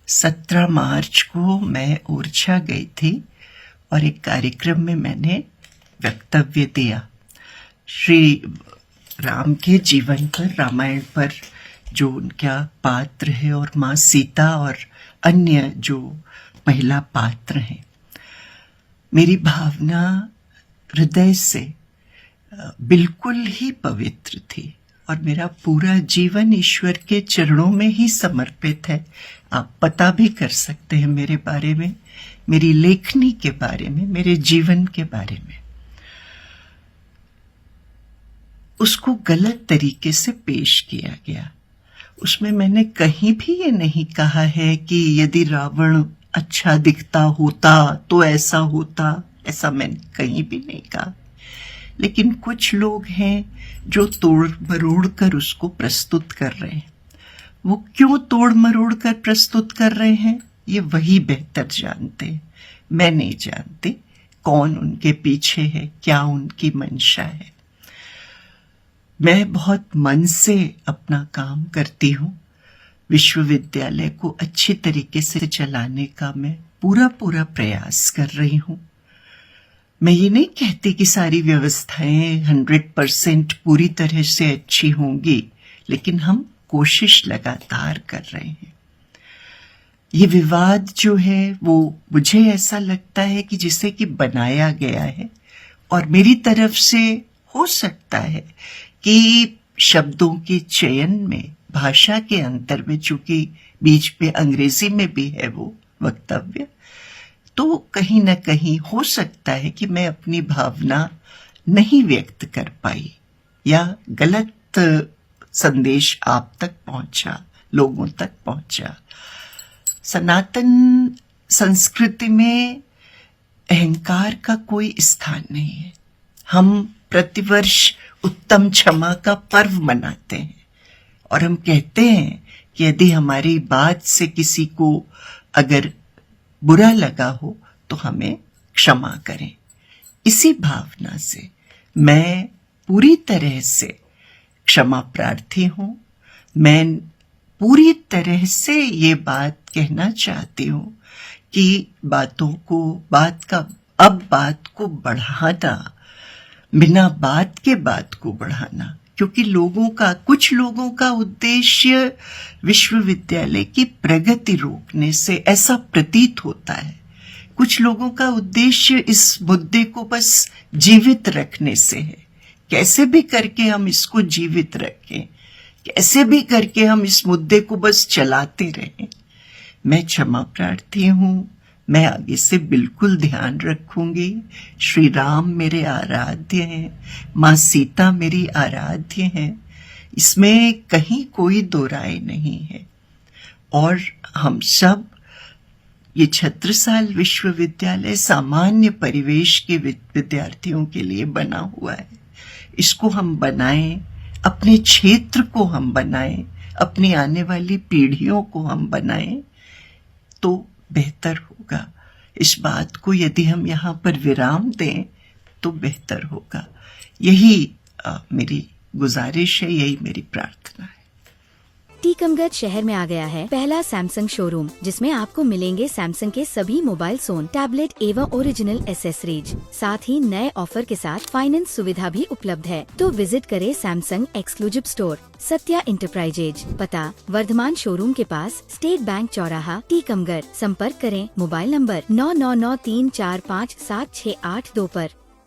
17 मार्च को मैं ओरछा गई थी और एक कार्यक्रम में मैंने वक्तव्य दिया। श्री राम के जीवन पर, रामायण पर जो उनका पात्र है और माँ सीता और अन्य जो महिला पात्र हैं। मेरी भावना हृदय से बिल्कुल ही पवित्र थी और मेरा पूरा जीवन ईश्वर के चरणों में ही समर्पित है। आप पता भी कर सकते हैं मेरे बारे में, मेरी लेखनी के बारे में, मेरे जीवन के बारे में। उसको गलत तरीके से पेश किया गया। उसमें मैंने कहीं भी ये नहीं कहा है कि यदि रावण अच्छा दिखता होता तो ऐसा होता, ऐसा मैंने कहीं भी नहीं कहा। लेकिन कुछ लोग हैं जो तोड़ मरोड़ कर उसको प्रस्तुत कर रहे हैं। वो क्यों तोड़ मरोड़ कर प्रस्तुत कर रहे हैं, ये वही बेहतर जानते हैं। मैं नहीं जानती कौन उनके पीछे है, क्या उनकी मंशा है। मैं बहुत मन से अपना काम करती हूँ। विश्वविद्यालय को अच्छी तरीके से चलाने का मैं पूरा प्रयास कर रही हूँ। मैं ये नहीं कहती कि सारी व्यवस्थाएं 100% पूरी तरह से अच्छी होंगी, लेकिन हम कोशिश लगातार कर रहे हैं। ये विवाद जो है वो मुझे ऐसा लगता है कि जिसे कि बनाया गया है, और मेरी तरफ से हो सकता है कि शब्दों के चयन में, भाषा के अंतर में, चूंकि बीच में अंग्रेजी में भी है वो वक्तव्य, तो कहीं ना कहीं हो सकता है कि मैं अपनी भावना नहीं व्यक्त कर पाई या गलत संदेश आप तक पहुंचा, लोगों तक पहुंचा। सनातन संस्कृति में अहंकार का कोई स्थान नहीं है। हम प्रतिवर्ष उत्तम क्षमा का पर्व मनाते हैं और हम कहते हैं कि यदि हमारी बात से किसी को अगर बुरा लगा हो तो हमें क्षमा करें। इसी भावना से मैं पूरी तरह से क्षमा प्रार्थी हूं। मैं पूरी तरह से ये बात कहना चाहती हूं कि बात को बढ़ाना, बिना बात के बात को बढ़ाना, क्योंकि कुछ लोगों का उद्देश्य विश्वविद्यालय की प्रगति रोकने से, ऐसा प्रतीत होता है। कुछ लोगों का उद्देश्य इस मुद्दे को बस जीवित रखने से है। कैसे भी करके हम इसको जीवित रखें, कैसे भी करके हम इस मुद्दे को बस चलाते रहें। मैं क्षमा प्रार्थी हूं। मैं आगे से बिल्कुल ध्यान रखूंगी। श्री राम मेरे आराध्य हैं, माँ सीता मेरी आराध्य हैं, इसमें कहीं कोई दो राय नहीं है। और हम सब, ये छत्रसाल विश्वविद्यालय सामान्य परिवेश के विद्यार्थियों के लिए बना हुआ है। इसको हम बनाएं, अपने क्षेत्र को हम बनाएं, अपनी आने वाली पीढ़ियों को हम बनाएं तो बेहतर होगा। इस बात को यदि हम यहाँ पर विराम दें तो बेहतर होगा। यही मेरी गुजारिश है, यही मेरी प्रार्थना है। टीकमगढ़ शहर में आ गया है पहला सैमसंग शोरूम, जिसमें आपको मिलेंगे सैमसंग के सभी मोबाइल फोन, टैबलेट एवं ओरिजिनल एसेसरीज। साथ ही नए ऑफर के साथ फाइनेंस सुविधा भी उपलब्ध है। तो विजिट करें Samsung exclusive store, Satya enterprises, पता वर्धमान शोरूम के पास, स्टेट बैंक चौराहा, टीकमगढ़। संपर्क करें मोबाइल नंबर 9993457682 पर।